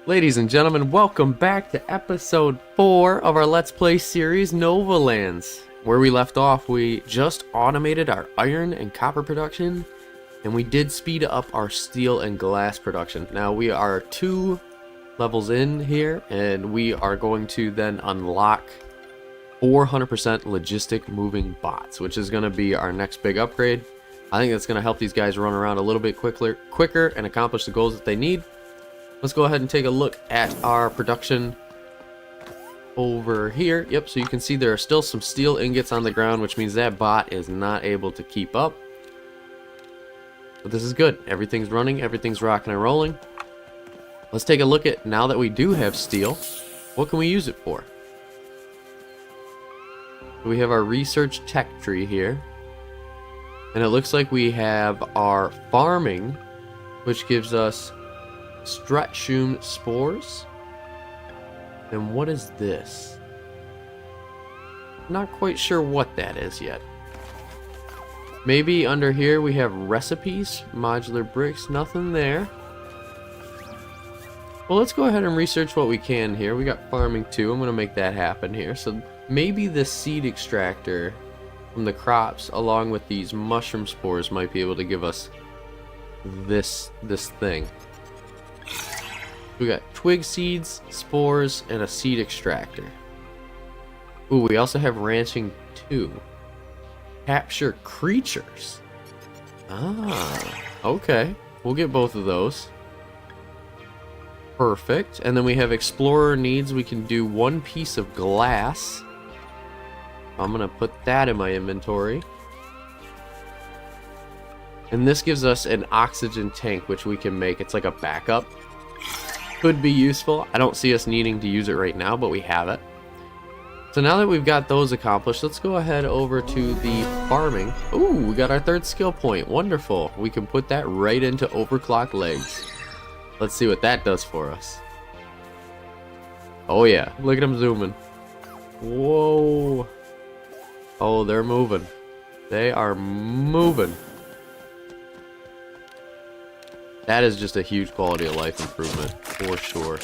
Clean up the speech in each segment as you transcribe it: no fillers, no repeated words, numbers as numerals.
Ladies and gentlemen, welcome back to episode 4 of our Let's Play series, Nova Lands. Where we left off, we just automated our iron and copper production, and we did speed up our steel and glass production. Now we are 2 levels in here, and we are going to then unlock 400% logistic moving bots, which is going to be our next big upgrade. I think that's going to help these guys run around a little bit quicker and accomplish the goals that they need. Let's go ahead and take a look at our production over here. Yep, so you can see there are still some steel ingots on the ground, which means that bot is not able to keep up. But this is good. Everything's running, everything's rocking and rolling. Let's take a look at, now that we do have steel, what can we use it for? We have our research tech tree here. And it looks like we have our farming, which gives us Stretchum spores. And what is this? Not quite sure what that is yet. Maybe under here we have recipes, modular bricks, nothing there. Well, let's go ahead and research what we can here. We got farming too. I'm going to make that happen here. So maybe the seed extractor from the crops along with these mushroom spores might be able to give us this thing. We got twig seeds, spores, and a seed extractor. Ooh, we also have ranching too. Capture creatures. Ah, okay. We'll get both of those. Perfect. And then we have explorer needs. We can do 1 piece of glass. I'm gonna put that in my inventory. And this gives us an oxygen tank, which we can make. It's like a backup. Could be useful. I don't see us needing to use it right now, but we have it. So now that we've got those accomplished, let's go ahead over to the farming. Ooh, we got our 3rd skill point. Wonderful. We can put that right into overclock legs. Let's see what that does for us. Oh yeah, look at them zooming. Whoa. Oh, they're moving. They are moving. That is just a huge quality of life improvement, for sure.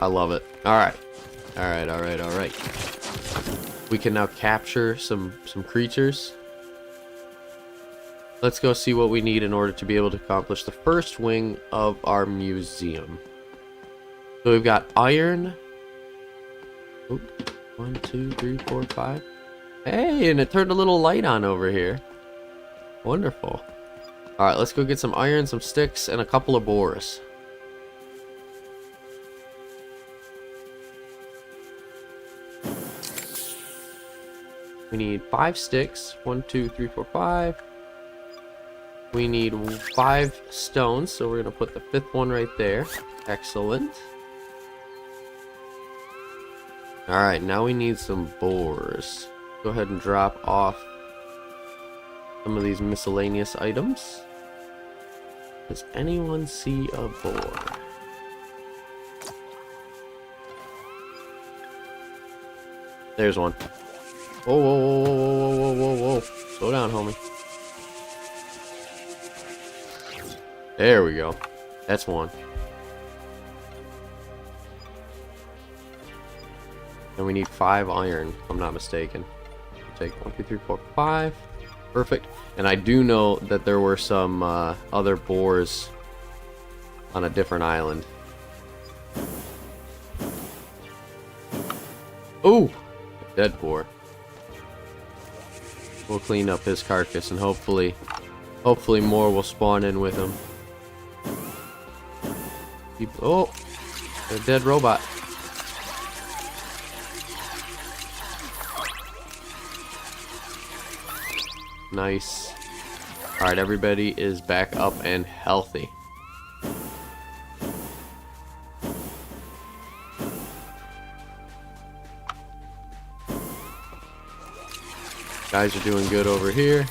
I love it. Alright. Alright. We can now capture some creatures. Let's go see what we need in order to be able to accomplish the first wing of our museum. So we've got iron. Oop. 1, 2, 3, 4, 5. Hey, and it turned a little light on over here. Wonderful. Alright, let's go get some iron, some sticks, and a couple of boars. We need 5 sticks. 1, 2, 3, 4, 5. We need 5 stones, so we're going to put the 5th one right there. Excellent. Alright, now we need some boars. Go ahead and drop off some of these miscellaneous items. Does anyone see a boar? There's one. Whoa. Slow down, homie. There we go. That's one. And we need 5 iron, if I'm not mistaken. Take 1, 2, 3, 4, 5. Perfect. And I do know that there were some other boars on a different island. Ooh! A dead boar. We'll clean up his carcass and hopefully more will spawn in with him. Oh! A dead robot. Nice. Alright, everybody is back up and healthy. Guys are doing good over here.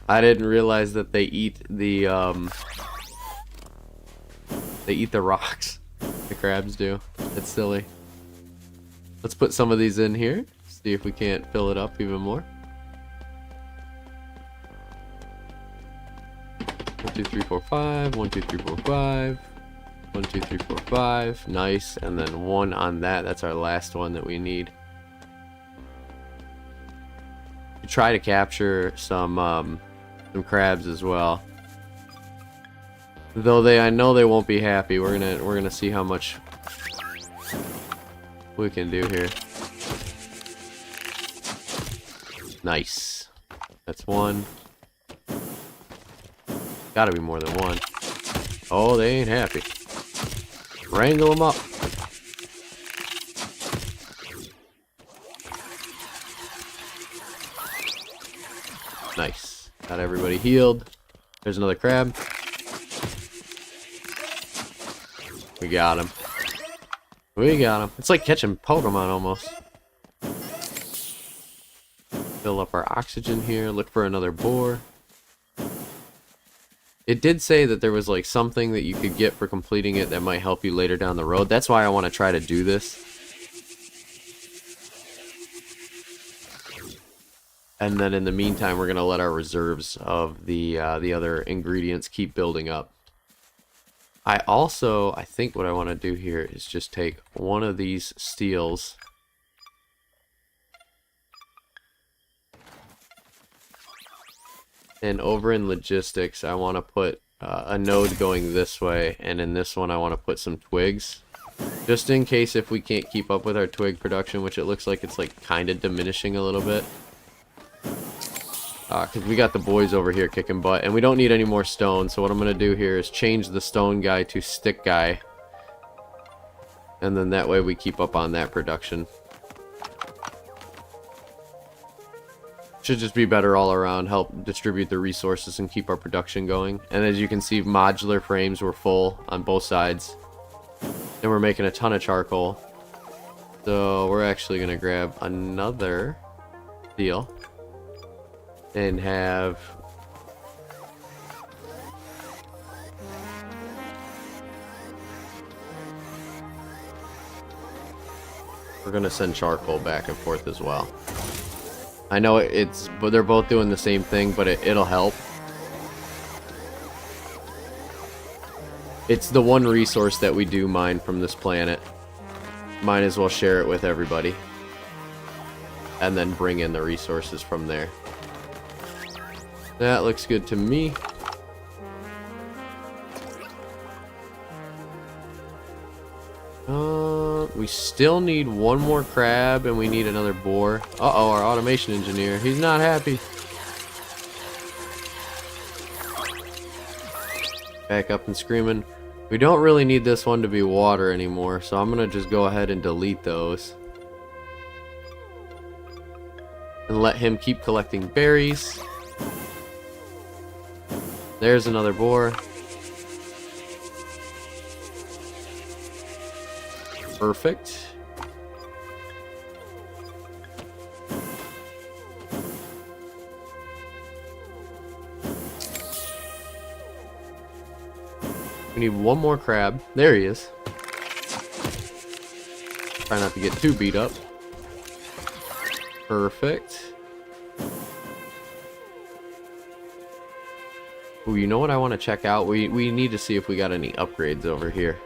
I didn't realize that they eat the rocks. The crabs do. It's silly. Let's put some of these in here. See if we can't fill it up even more. 1, 2, 3, 4, 5. 1, 2, 3, 4, 5. 1, 2, 3, 4, 5. Nice. And then 1 on that. That's our last one that we need. Try to capture some crabs as well. Though I know they won't be happy. We're gonna see how much we can do here. Nice. That's 1. Gotta be more than 1. Oh, they ain't happy. Wrangle them up. Nice. Got everybody healed. There's another crab. We got him. We got him. It's like catching Pokemon almost. Fill up our oxygen here. Look for another boar. It did say that there was like something that you could get for completing it that might help you later down the road. That's why I want to try to do this. And then in the meantime, we're going to let our reserves of the other ingredients keep building up. I think what I want to do here is just take one of these steels. And over in logistics, I want to put a node going this way. And in this one, I want to put some twigs. Just in case if we can't keep up with our twig production, which it looks like it's like kind of diminishing a little bit. Because we got the boys over here kicking butt, and we don't need any more stone. So what I'm going to do here is change the stone guy to stick guy. And then that way we keep up on that production. Should just be better all around, help distribute the resources and keep our production going. And as you can see, modular frames were full on both sides. And we're making a ton of charcoal. So we're actually going to grab another steel. And have we're gonna send charcoal back and forth as well. I know but they're both doing the same thing, but it'll help. It's the one resource that we do mine from this planet. Might as well share it with everybody. And then bring in the resources from there. That looks good to me. We still need one more crab and we need another boar. Uh-oh, our automation engineer. He's not happy. Back up and screaming. We don't really need this one to be water anymore, so I'm gonna just go ahead and delete those. And let him keep collecting berries. There's another boar. Perfect. We need one more crab. There he is. Try not to get too beat up. Perfect. Ooh, you know what I want to check out? We need to see if we got any upgrades over here.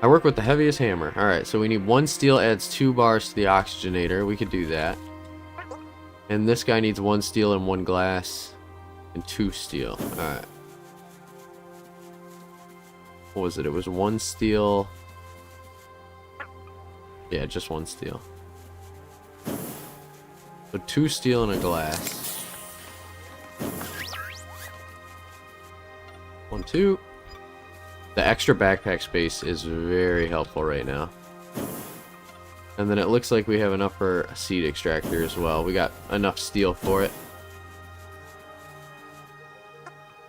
I work with the heaviest hammer. Alright, so we need 1 steel adds 2 bars to the oxygenator. We could do that. And this guy needs 1 steel and 1 glass. And 2 steel. Alright. What was it? It was 1 steel. Yeah, just 1 steel. So 2 steel and a glass. 1, 2. The extra backpack space is very helpful right now. And then it looks like we have enough for a seed extractor as well. We got enough steel for it.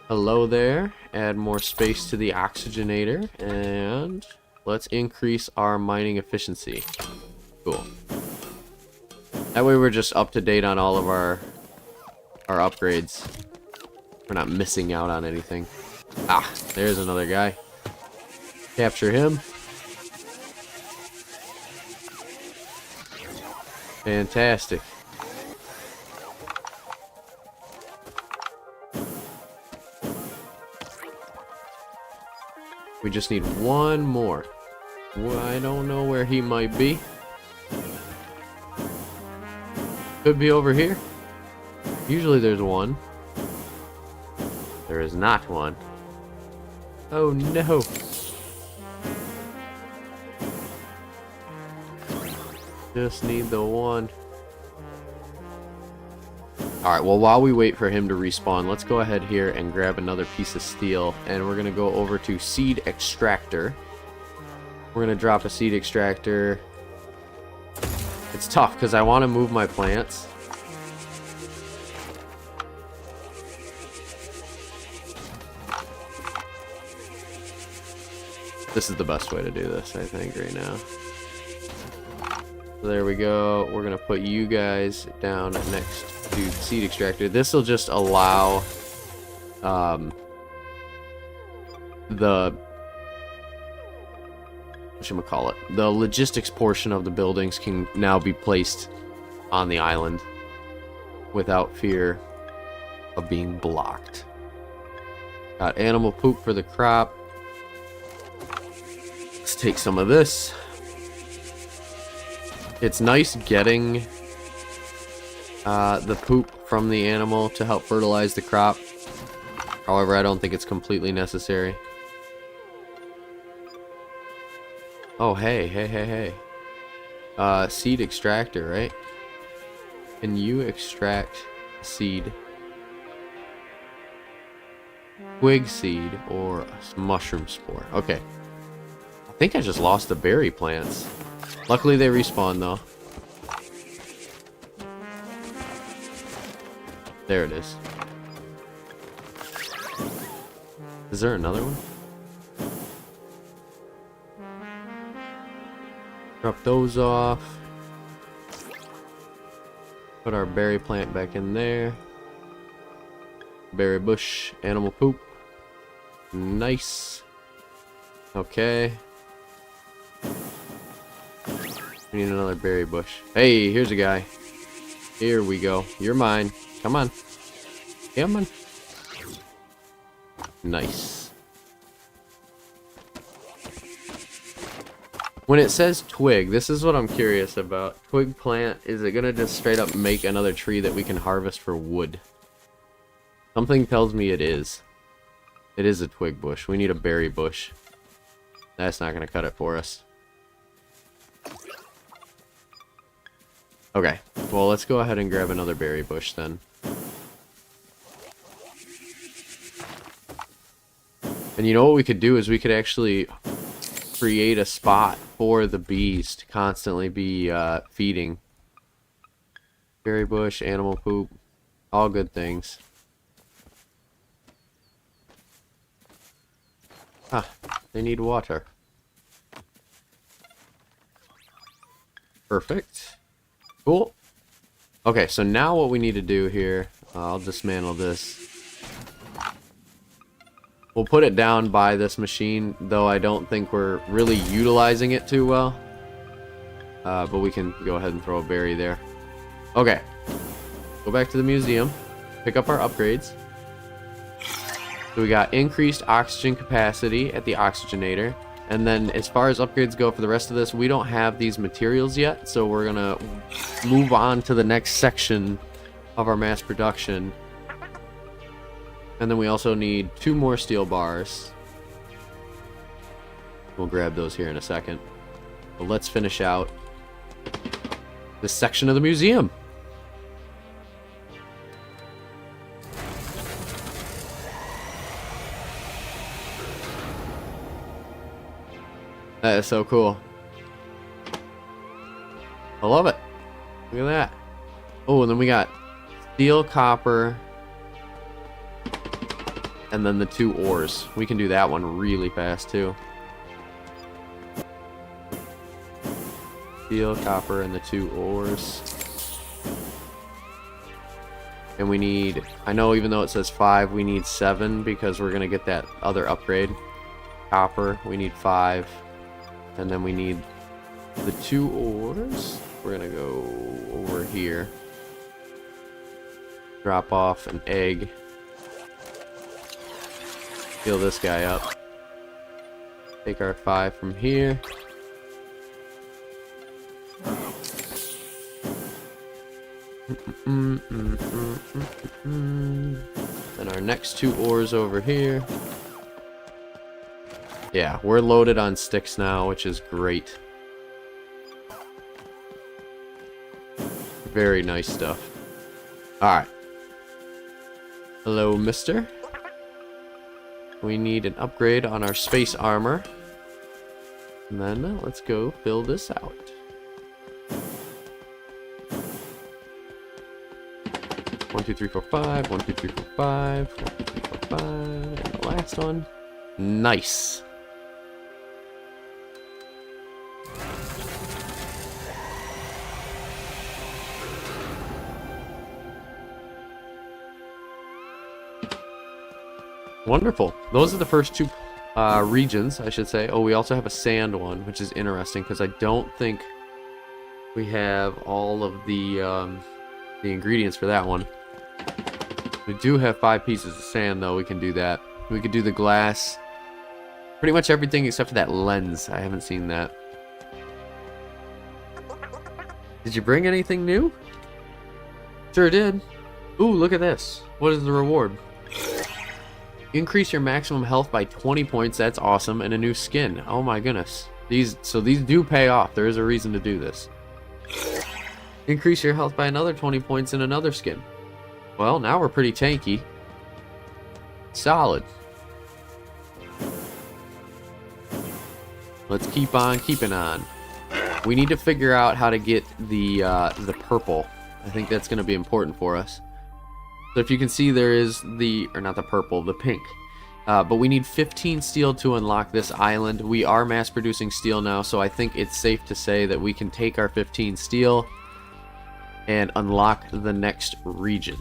Hello there. Add more space to the oxygenator. And let's increase our mining efficiency. Cool. That way we're just up to date on all of our upgrades. We're not missing out on anything. Ah, there's another guy. Capture him. Fantastic. We just need one more. Well, I don't know where he might be. Could be over here. Usually there's one. There is not one. Oh no. Just need the one. Alright, well, while we wait for him to respawn, let's go ahead here and grab another piece of steel. And we're going to go over to Seed Extractor. We're going to drop a Seed Extractor. It's tough because I want to move my plants. This is the best way to do this, I think, right now. So there we go. We're going to put you guys down next to Seed Extractor. This will just allow the logistics portion of the buildings can now be placed on the island without fear of being blocked. Got animal poop for the crop. Let's take some of this. It's nice getting the poop from the animal to help fertilize the crop. However, I don't think it's completely necessary. Oh, hey. Seed extractor, right? Can you extract seed? Twig seed or a mushroom spore. Okay. I think I just lost the berry plants. Luckily they respawn though. There it is. Is there another one? Drop those off. Put our berry plant back in there. Berry bush, animal poop. Nice. Okay. We need another berry bush. Hey, here's a guy. Here we go. You're mine. Come on. Come on. Nice. When it says twig, this is what I'm curious about. Twig plant, is it gonna just straight up make another tree that we can harvest for wood? Something tells me it is. It is a twig bush. We need a berry bush. That's not gonna cut it for us. Okay, well, let's go ahead and grab another berry bush then. And you know what we could do is we could actually create a spot for the bees to constantly be feeding. Berry bush, animal poop, all good things. Ah, they need water. Perfect. Cool. Okay, so now what we need to do here, I'll dismantle this. We'll put it down by this machine, though I don't think we're really utilizing it too well. But we can go ahead and throw a berry there. Okay. Go back to the museum. Pick up our upgrades. So we got increased oxygen capacity at the oxygenator. And then as far as upgrades go for the rest of this, we don't have these materials yet. So we're going to move on to the next section of our mass production. And then we also need 2 more steel bars. We'll grab those here in a second. But let's finish out this section of the museum. That is so cool. I love it. Look at that. Oh, and then we got steel, copper, and then the 2 ores. We can do that one really fast too. Steel, copper, and the 2 ores. And we need, I know even though it says 5, we need 7 because we're going to get that other upgrade. Copper, we need 5. And then we need the 2 ores. we're gonna go over here. Drop off an egg. Heal this guy up. Take our 5 from here. And our next 2 ores over here. Yeah, we're loaded on sticks now, which is great. Very nice stuff. Alright. Hello, mister. We need an upgrade on our space armor. And then let's go fill this out. One, 2, 3, 4, 5. 1, 2, 3, 4, 5. 1, 2, 3, 4, 5. And the last one. Nice. Wonderful. Those are the first 2 regions, I should say. Oh, we also have a sand one, which is interesting because I don't think we have all of the ingredients for that one. We do have 5 pieces of sand, though. We can do that. We could do the glass. Pretty much everything except for that lens. I haven't seen that. Did you bring anything new? Sure did. Ooh, look at this. What is the reward? Increase your maximum health by 20 points. That's awesome. And a new skin. Oh my goodness. These do pay off. There is a reason to do this. Increase your health by another 20 points and another skin. Well, now we're pretty tanky. Solid. Let's keep on keeping on. We need to figure out how to get the purple. I think that's going to be important for us. So if you can see, there is or not the purple, the pink. But we need 15 steel to unlock this island. We are mass producing steel now, so I think it's safe to say that we can take our 15 steel and unlock the next region.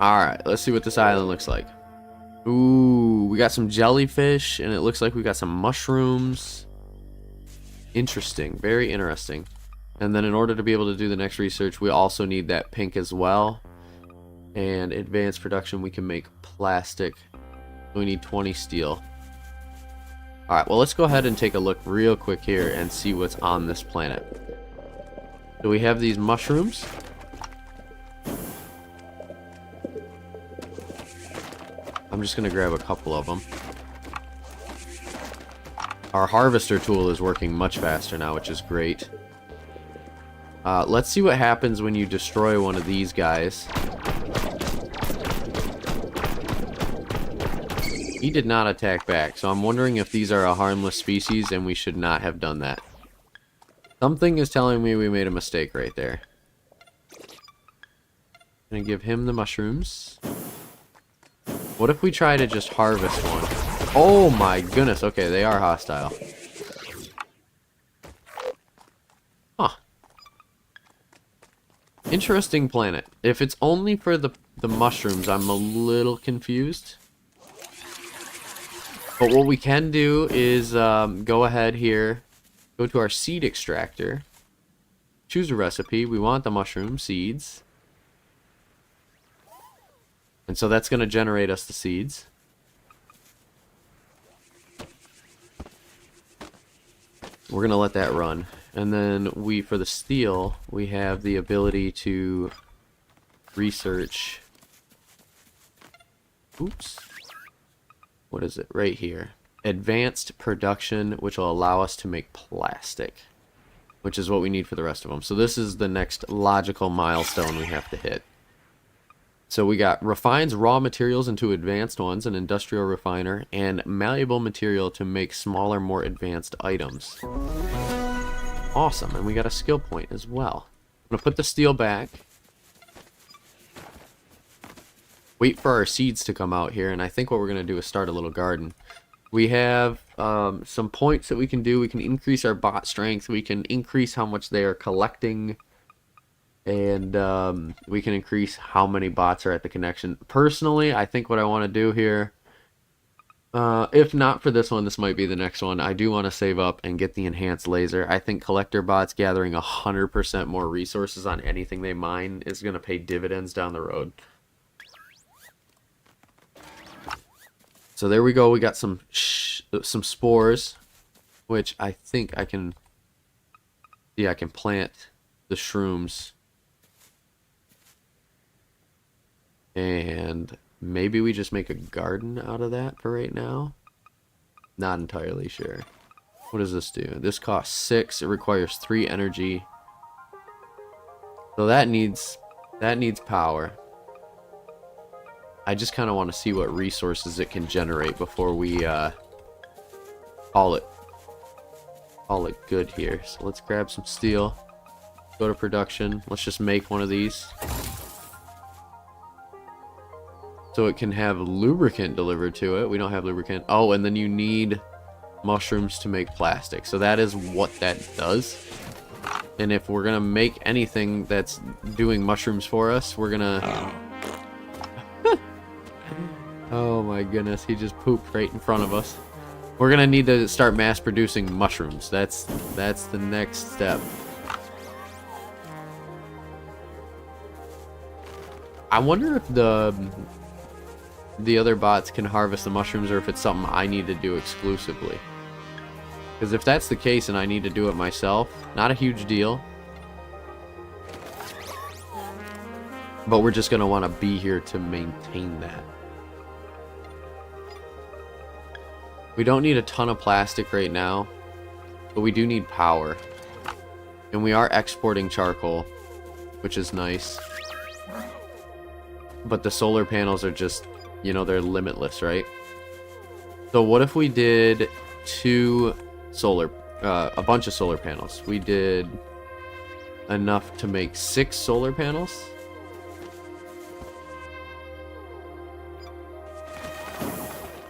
Alright, let's see what this island looks like. Ooh, we got some jellyfish, and it looks like we got some mushrooms. Interesting, very interesting. And then in order to be able to do the next research, we also need that pink as well. And advanced production, we can make plastic. We need 20 steel. Alright, well, let's go ahead and take a look real quick here and see what's on this planet. So we have these mushrooms. I'm just going to grab a couple of them. Our harvester tool is working much faster now, which is great. Let's see what happens when you destroy one of these guys. He did not attack back, so I'm wondering if these are a harmless species and we should not have done that. Something is telling me we made a mistake right there. Gonna give him the mushrooms. What if we try to just harvest one? Oh my goodness, okay, they are hostile. Huh. Interesting planet. If it's only for the mushrooms, I'm a little confused. But what we can do is go ahead here, go to our seed extractor, choose a recipe. We want the mushroom seeds. And so that's going to generate us the seeds. We're going to let that run. And then for the steel, we have the ability to research. Oops. What is it? Right here. Advanced production, which will allow us to make plastic, which is what we need for the rest of them. So this is the next logical milestone we have to hit. So we got refines raw materials into advanced ones, an industrial refiner, and malleable material to make smaller, more advanced items. Awesome, and we got a skill point as well. I'm gonna put the steel back. Wait for our seeds to come out here, and I think what we're gonna do is start a little garden. We have some points that we can do. We can increase our bot strength. We can increase how much they are collecting. And we can increase how many bots are at the connection. Personally, I think what I want to do here If not for this one, this might be the next one. I do want to save up and get the enhanced laser. I think collector bots gathering 100% more resources on anything they mine is going to pay dividends down the road. So there we go. We got some spores, which I think I can. Yeah, I can plant the shrooms, and maybe we just make a garden out of that for right now. Not entirely sure. What does this do? This costs 6. It requires 3 energy. So that needs power. I just kind of want to see what resources it can generate before we call it good here. So let's grab some steel. Go to production. Let's just make one of these. So it can have lubricant delivered to it. We don't have lubricant. Oh, and then you need mushrooms to make plastic. So that is what that does. And if we're going to make anything that's doing mushrooms for us, we're going to... Oh my goodness, he just pooped right in front of us. We're going to need to start mass producing mushrooms. That's the next step. I wonder if the other bots can harvest the mushrooms or if it's something I need to do exclusively. Because if that's the case and I need to do it myself, not a huge deal. But we're just going to want to be here to maintain that. We don't need a ton of plastic right now, but we do need power. And we are exporting charcoal, which is nice. But the solar panels are just, you know, they're limitless, right? So what if we did a bunch of solar panels? We did enough to make 6 solar panels.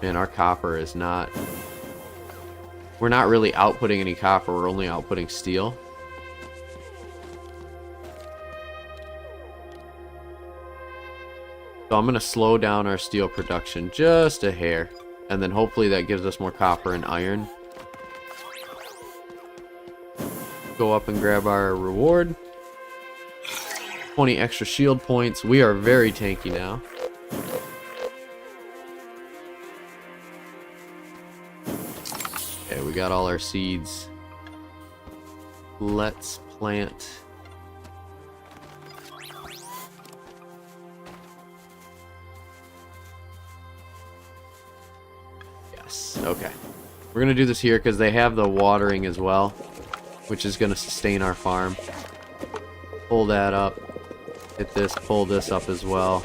Man, our copper is not... We're not really outputting any copper, we're only outputting steel. So I'm going to slow down our steel production just a hair. And then hopefully that gives us more copper and iron. Go up and grab our reward. 20 extra shield points. We are very tanky now. Okay, we got all our seeds. Let's plant. Yes, okay. We're going to do this here because they have the watering as well, which is going to sustain our farm. Pull that up. Hit this, pull this up as well.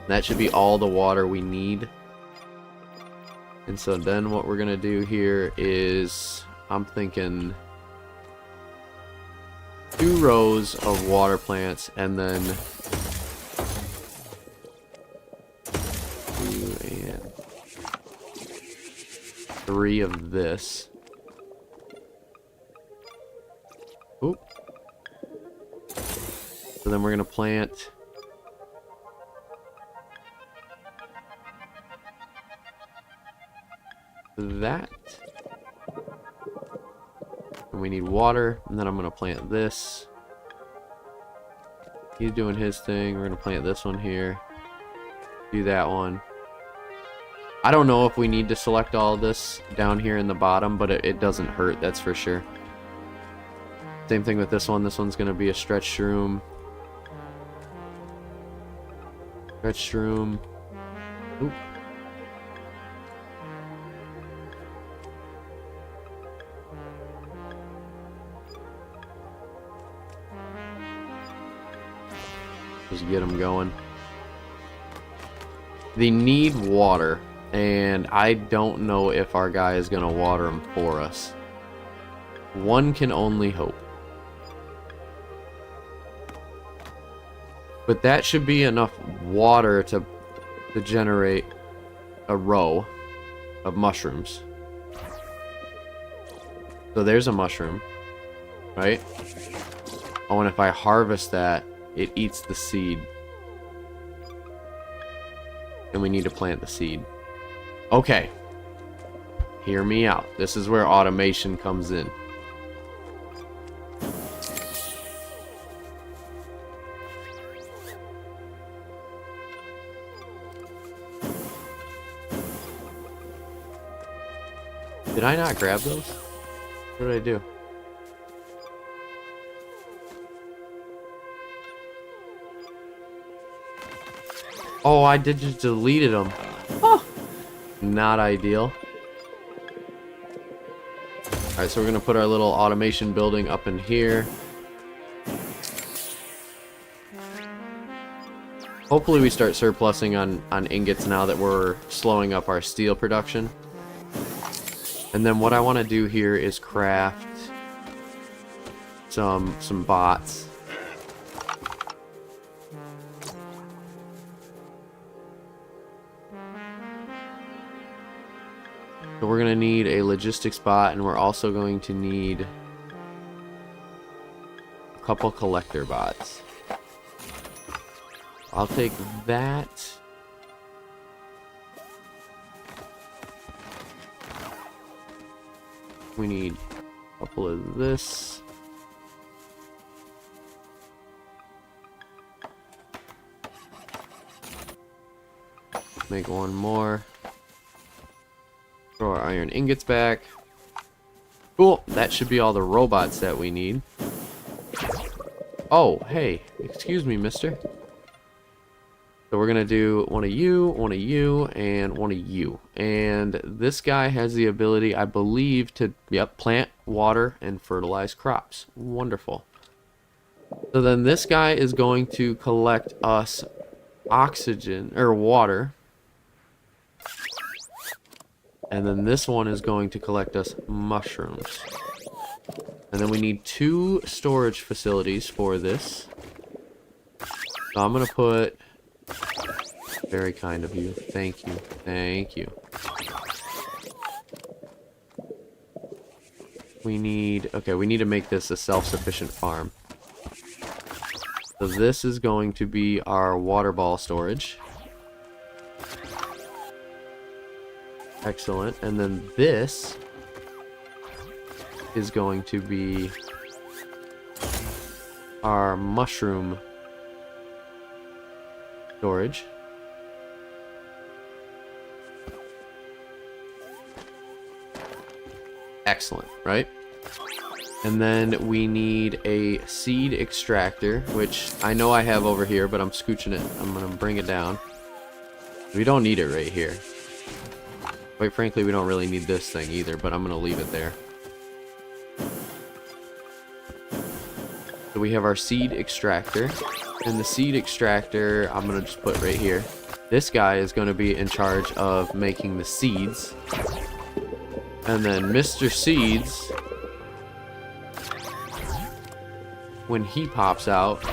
That should be all the water we need. And so then what we're going to do here is, I'm thinking 2 rows of water plants and then 2 and 3 of this. Oop. So then we're going to plant that. And we need water, and then I'm going to plant this. He's doing his thing. We're going to plant this one here. Do that one. I don't know if we need to select all of this down here in the bottom, but it doesn't hurt, that's for sure. Same thing with this one. This one's going to be a stretch shroom. Stretch shroom. Oop. Just get them going. They need water, and I don't know if our guy is going to water them for us. One can only hope. But that should be enough water to generate a row of mushrooms. So there's a mushroom, right? Oh, and if I harvest that, it eats the seed. And we need to plant the seed. Okay. Hear me out. This is where automation comes in. Did I not grab those? What did I do? Oh, I did just deleted them. Oh, not ideal. Alright, so we're going to put our little automation building up in here. Hopefully we start surplusing on ingots now that we're slowing up our steel production. And then what I want to do here is craft some bots. So we're going to need a logistics bot, and we're also going to need a couple collector bots. I'll take that. We need a couple of this. Make one more. Throw our iron ingots back. Cool. That should be all the robots that we need. Oh, hey. Excuse me, mister. So we're going to do one of you, and one of you. And this guy has the ability, I believe, to, plant, water, and fertilize crops. Wonderful. So then this guy is going to collect us oxygen, or water. And then this one is going to collect us mushrooms. And then we need 2 storage facilities for this. So I'm going to put... Very kind of you. Thank you. Thank you. We need... Okay, we need to make this a self-sufficient farm. So this is going to be our water ball storage. Excellent. And then this is going to be our mushroom storage. Excellent, right? And then we need a seed extractor, which I know I have over here, but I'm scooching it. I'm going to bring it down. We don't need it right here. Quite frankly, we don't really need this thing either, but I'm going to leave it there. So we have our seed extractor. And the seed extractor, I'm going to just put right here. This guy is going to be in charge of making the seeds. And then Mr. Seeds, when he pops out,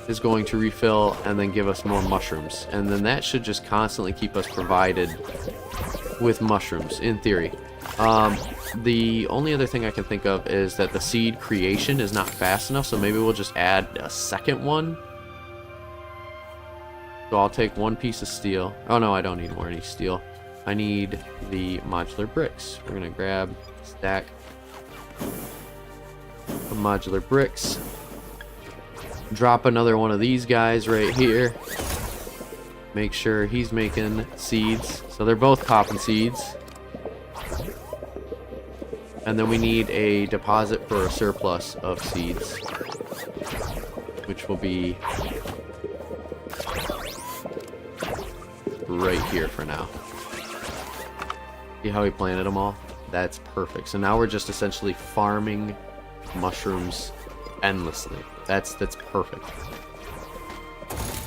is going to refill and then give us more mushrooms. And then that should just constantly keep us provided with mushrooms, in theory. The only other thing I can think of is that the seed creation is not fast enough, so maybe we'll just add a second one. So I'll take 1 piece of steel. Oh no, I don't need more any steel. I need the modular bricks. We're gonna grab a stack of modular bricks. Drop another one of these guys right here. Make sure he's making seeds. So they're both popping seeds. And then we need a deposit for a surplus of seeds, which will be right here for now. See how we planted them all? That's perfect. So now we're just essentially farming mushrooms endlessly. That's perfect.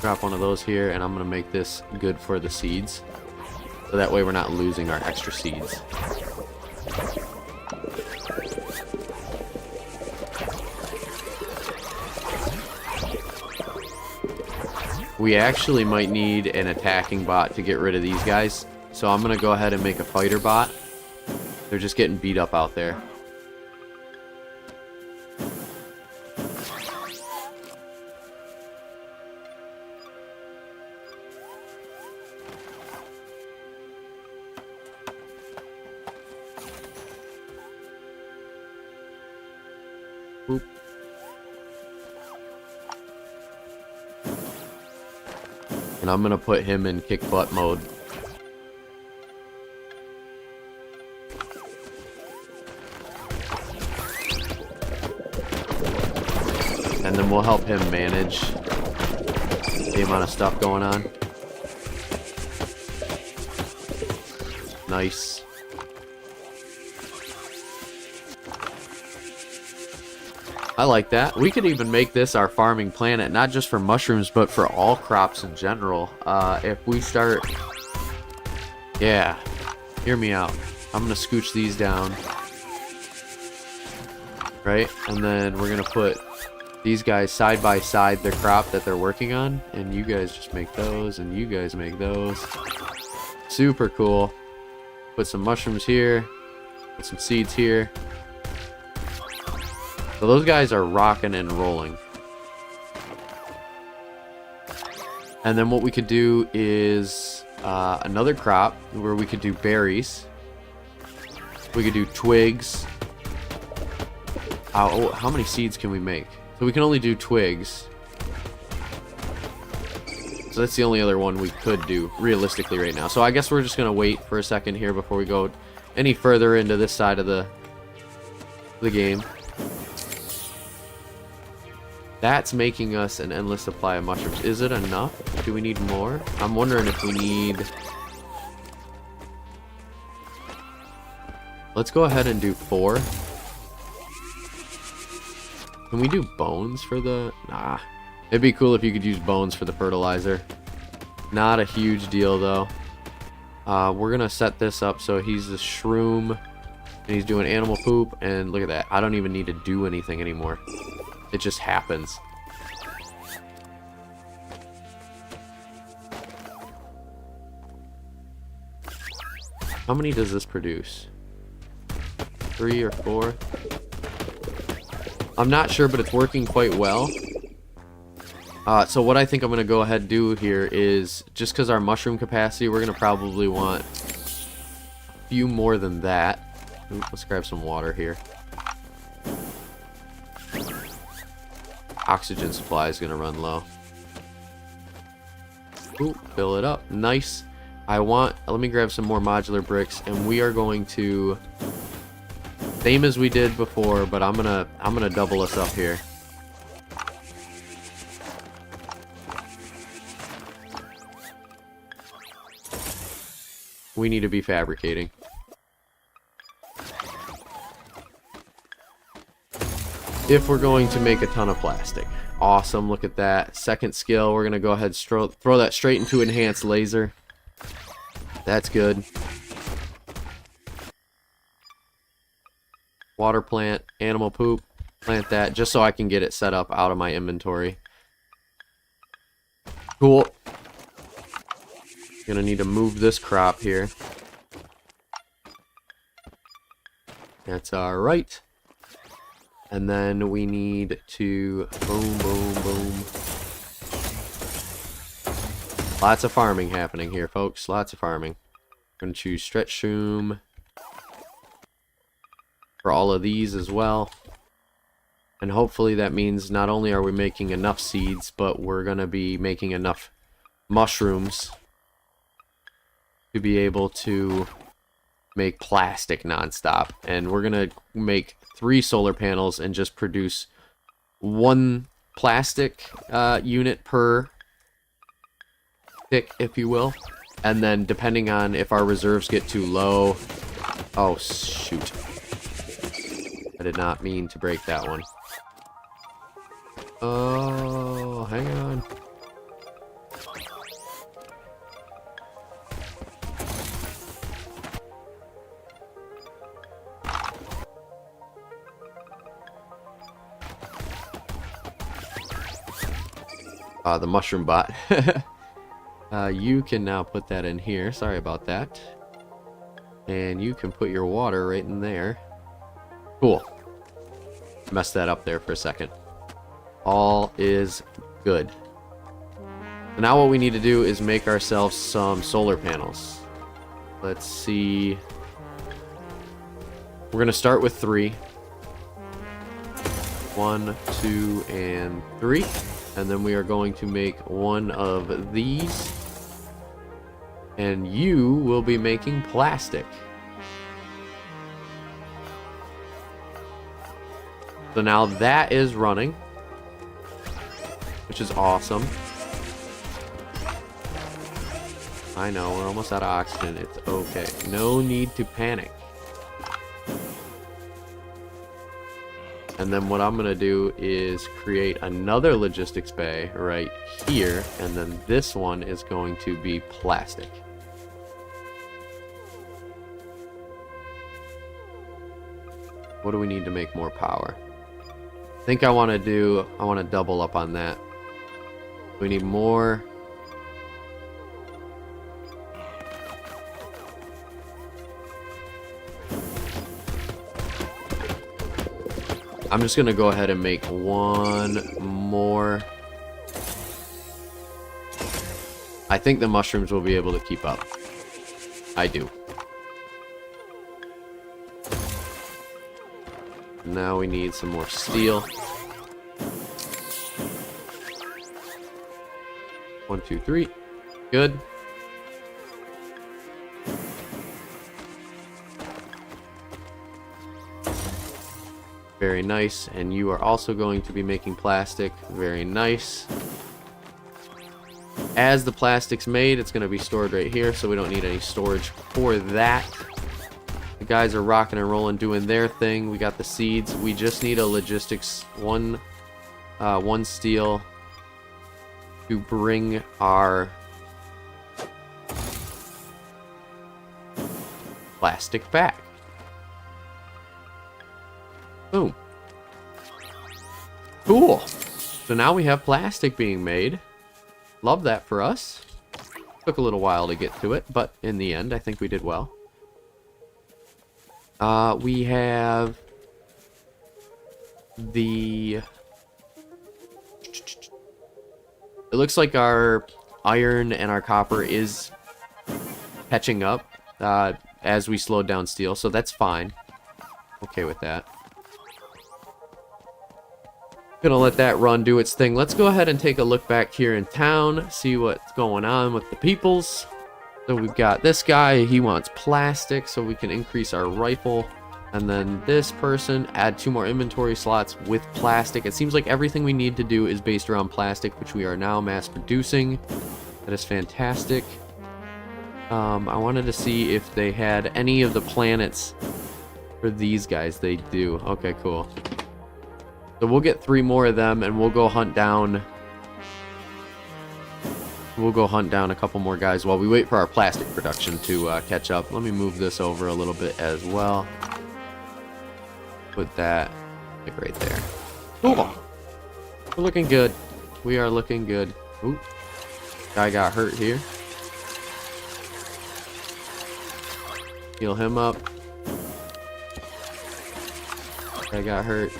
Drop one of those here, and I'm going to make this good for the seeds. So that way we're not losing our extra seeds. We actually might need an attacking bot to get rid of these guys. So I'm going to go ahead and make a fighter bot. They're just getting beat up out there. Boop. And I'm gonna put him in kick butt mode. And then we'll help him manage the amount of stuff going on. Nice. I like that. We could even make this our farming planet, not just for mushrooms, but for all crops in general. If we start... Yeah, hear me out. I'm going to scooch these down. Right? And then we're going to put these guys side by side their crop that they're working on. And you guys just make those, and you guys make those. Super cool. Put some mushrooms here. Put some seeds here. So those guys are rocking and rolling. And then what we could do is another crop where we could do berries. We could do twigs. How many seeds can we make? So we can only do twigs. So that's the only other one we could do realistically right now. So I guess we're just going to wait for a second here before we go any further into this side of the game. That's making us an endless supply of mushrooms. Is it enough? Do we need more? I'm wondering if we need... Let's go ahead and do 4. Can we do bones for the... Nah. It'd be cool if you could use bones for the fertilizer. Not a huge deal, though. We're going to set this up so he's a shroom. And he's doing animal poop. And look at that. I don't even need to do anything anymore. It just happens. How many does this produce? 3 or 4? I'm not sure, but it's working quite well. So what I think I'm going to go ahead and do here is, just because our mushroom capacity, we're going to probably want a few more than that. Ooh, let's grab some water here. Oxygen supply is going to run low. Ooh, fill it up. Nice. Let me grab some more modular bricks, and we are going to, same as we did before, but I'm gonna double us up here. We need to be fabricating. If we're going to make a ton of plastic. Awesome, look at that. Second skill, we're going to go ahead and throw that straight into enhanced laser. That's good. Water plant, animal poop, plant that, just so I can get it set up out of my inventory. Cool. Gonna need to move this crop here. That's alright. And then we need to boom, boom, boom. Lots of farming happening here, folks. Lots of farming. I'm going to choose stretch shroom for all of these as well. And hopefully that means not only are we making enough seeds, but we're going to be making enough mushrooms to be able to make plastic nonstop. And we're going to make 3 solar panels and just produce 1 plastic unit per tick, if you will. And then depending on if our reserves get too low... Oh, shoot. I did not mean to break that one. Oh, hang on. The mushroom bot. You can now put that in here. Sorry about that. And you can put your water right in there. Cool. Messed that up there for a second. All is good. So now what we need to do is make ourselves some solar panels. Let's see. We're going to start with 3. 1, 2, and 3. And then we are going to make one of these. And you will be making plastic. So now that is running, which is awesome. I know, we're almost out of oxygen. It's okay. No need to panic. And then what I'm going to do is create another logistics bay right here. And then this one is going to be plastic. What do we need to make more power? I think I want to double up on that. We need more. I'm just going to go ahead and make one more. I think the mushrooms will be able to keep up. I do. Now we need some more steel. 1, 2, 3. Good. Very nice. And you are also going to be making plastic. Very nice. As the plastic's made, it's going to be stored right here, so we don't need any storage for that. The guys are rocking and rolling, doing their thing. We got the seeds. We just need a logistics one steel to bring our plastic back. Boom. Cool. So now we have plastic being made. Love that for us. Took a little while to get to it, but in the end, I think we did well. We have the... It looks like our iron and our copper is catching up as we slowed down steel, so that's fine. Okay with that. Gonna let that run do its thing. Let's go ahead and take a look back here in town, see what's going on with the peoples. So we've got this guy, he wants plastic so we can increase our rifle. And then this person, add 2 more inventory slots with plastic. It seems like everything we need to do is based around plastic, which we are now mass producing. That is fantastic. I wanted to see if they had any of the planets for these guys. They do. Okay, cool. So we'll get 3 more of them and we'll go hunt down... We'll go hunt down a couple more guys while we wait for our plastic production to catch up. Let me move this over a little bit as well. Put that like right there. Cool. We're looking good. We are looking good. Ooh. Guy got hurt here. Heal him up. Guy got hurt.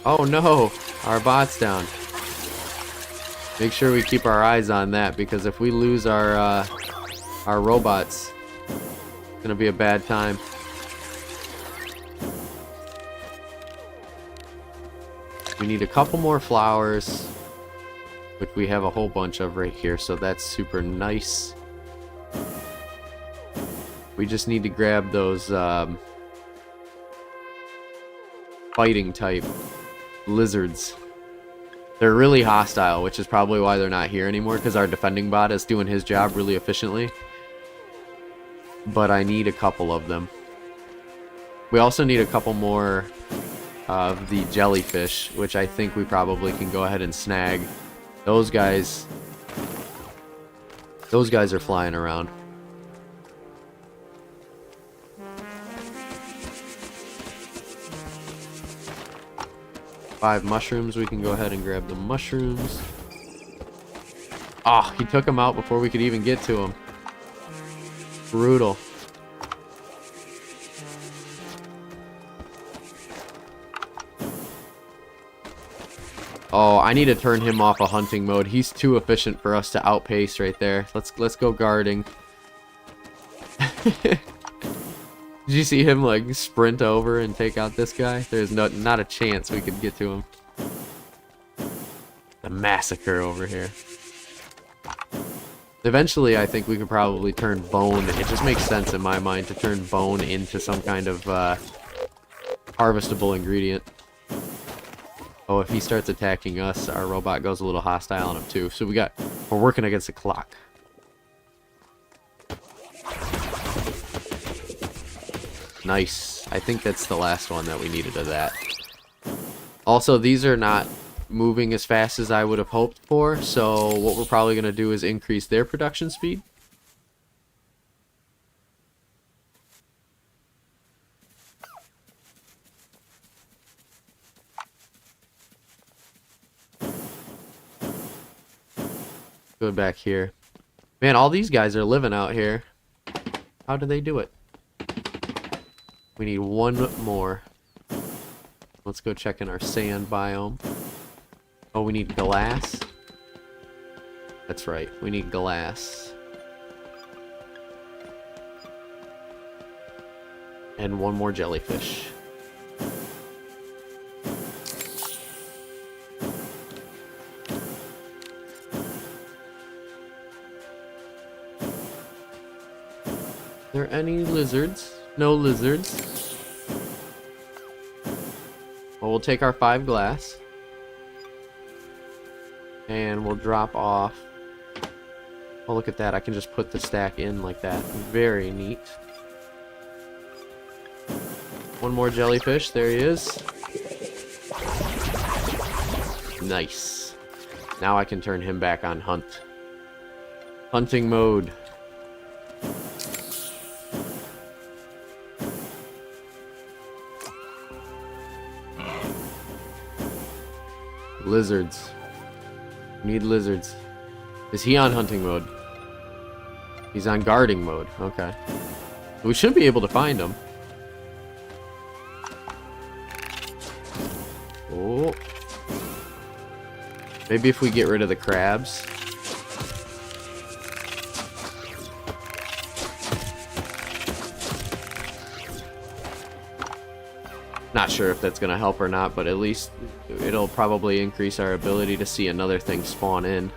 Oh no! Our bot's down. Make sure we keep our eyes on that, because if we lose our robots, it's gonna be a bad time. We need a couple more flowers, which we have a whole bunch of right here, so that's super nice. We just need to grab those fighting type lizards. They're really hostile, which is probably why they're not here anymore, because our defending bot is doing his job really efficiently. But I need a couple of them. We also need a couple more of the jellyfish, which I think we probably can go ahead and snag. Those guys are flying around. Five mushrooms. We can go ahead and grab the mushrooms. Ah, he took them out before we could even get to him. Brutal. Oh, I need to turn him off of hunting mode. He's too efficient for us to outpace right there. Let's go guarding. Did you see him like sprint over and take out this guy? There's not a chance we could get to him. The massacre over here. Eventually, I think we could probably turn bone. It just makes sense in my mind to turn bone into some kind of harvestable ingredient. Oh, if he starts attacking us, our robot goes a little hostile on him too. So we're working against the clock. Nice. I think that's the last one that we needed of that. Also, these are not moving as fast as I would have hoped for, so what we're probably going to do is increase their production speed. Go back here. Man, all these guys are living out here. How do they do it? We need one more. Let's go check in our sand biome. Oh, we need glass. That's right, we need glass. And one more jellyfish. Are there any lizards? No lizards. Well, we'll take our 5 glass. And we'll drop off. Oh, look at that. I can just put the stack in like that. Very neat. One more jellyfish. There he is. Nice. Now I can turn him back on hunt. Hunting mode. Lizards. Need lizards. Is he on hunting mode? He's on guarding mode. Okay. We should be able to find him. Oh. Maybe if we get rid of the crabs. Not sure if that's going to help or not, but at least it'll probably increase our ability to see another thing spawn in.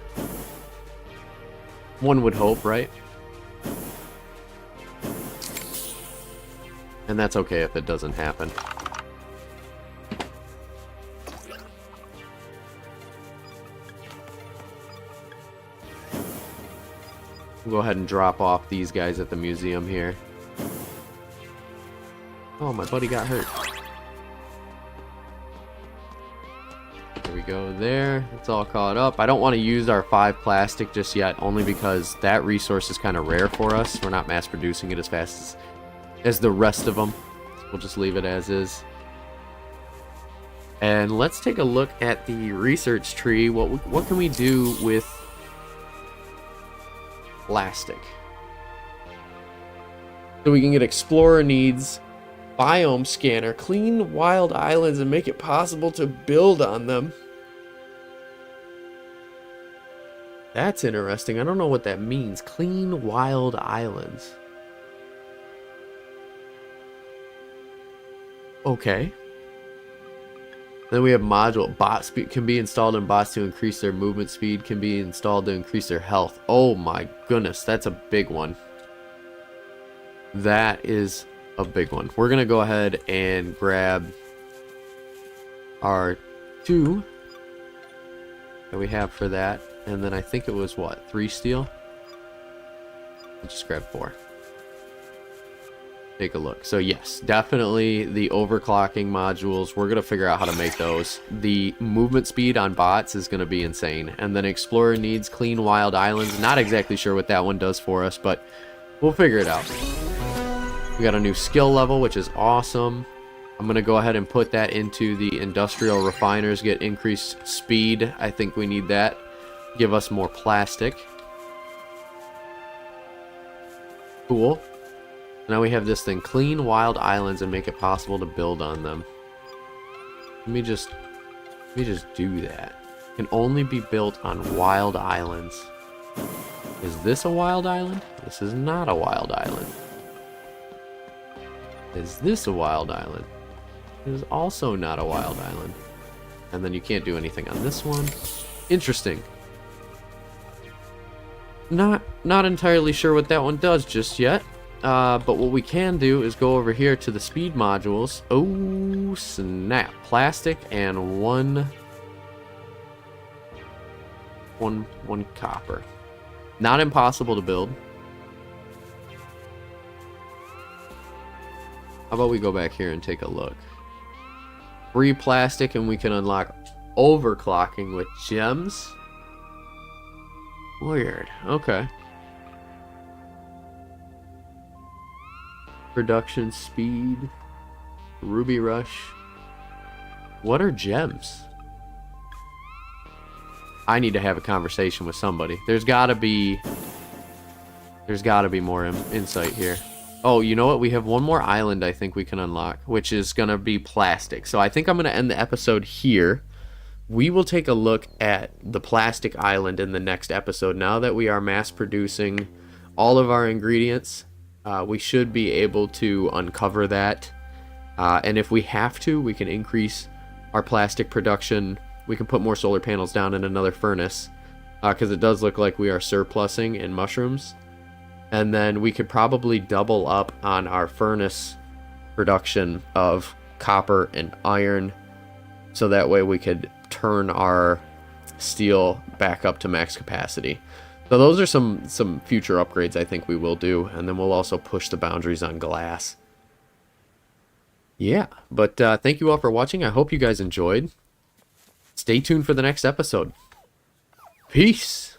One would hope, right? And that's okay if it doesn't happen. We'll go ahead and drop off these guys at the museum here. Oh, my buddy got hurt. There we go there. It's all caught up. I don't want to use our 5 plastic just yet, only because that resource is kind of rare for us. We're not mass producing it as fast as the rest of them. We'll just leave it as is. And let's take a look at the research tree. What can we do with plastic? So we can get explorer needs, biome scanner, clean wild islands and make it possible to build on them. That's interesting. I don't know what that means. Clean wild islands. Okay. Then we have module. Bot speed can be installed in bots to increase their movement speed, can be installed to increase their health. Oh my goodness, that's a big one. That is a big one. We're going to go ahead and grab our 2 that we have for that. And then I think it was what? 3 steel? We'll just grab 4. Take a look. So yes, definitely the overclocking modules. We're going to figure out how to make those. The movement speed on bots is going to be insane. And then Explorer needs clean wild islands. Not exactly sure what that one does for us, but we'll figure it out. We got a new skill level, which is awesome. I'm going to go ahead and put that into the industrial refiners, get increased speed. I think we need that. Give us more plastic. Cool. Now we have this thing, clean wild islands and make it possible to build on them. Let me just do that. Can only be built on wild islands. Is this a wild island? This is not a wild island. Is this a wild island? It is also not a wild island. And then you can't do anything on this one. Interesting. Not entirely sure what that one does just yet. But what we can do is go over here to the speed modules. Oh, snap. Plastic and one copper. Not impossible to build. How about we go back here and take a look? Free plastic, and we can unlock overclocking with gems. Weird. Okay. Production speed. Ruby rush. What are gems? I need to have a conversation with somebody. There's gotta be more insight here. Oh, you know what? We have one more island I think we can unlock, which is going to be plastic. So I think I'm going to end the episode here. We will take a look at the plastic island in the next episode. Now that we are mass producing all of our ingredients, we should be able to uncover that. And if we have to, we can increase our plastic production. We can put more solar panels down in another furnace, because it does look like we are surplusing in mushrooms. And then we could probably double up on our furnace production of copper and iron, so that way we could turn our steel back up to max capacity. So those are some future upgrades I think we will do, and then we'll also push the boundaries on glass. Yeah, but thank you all for watching. I hope you guys enjoyed. Stay tuned for the next episode. Peace!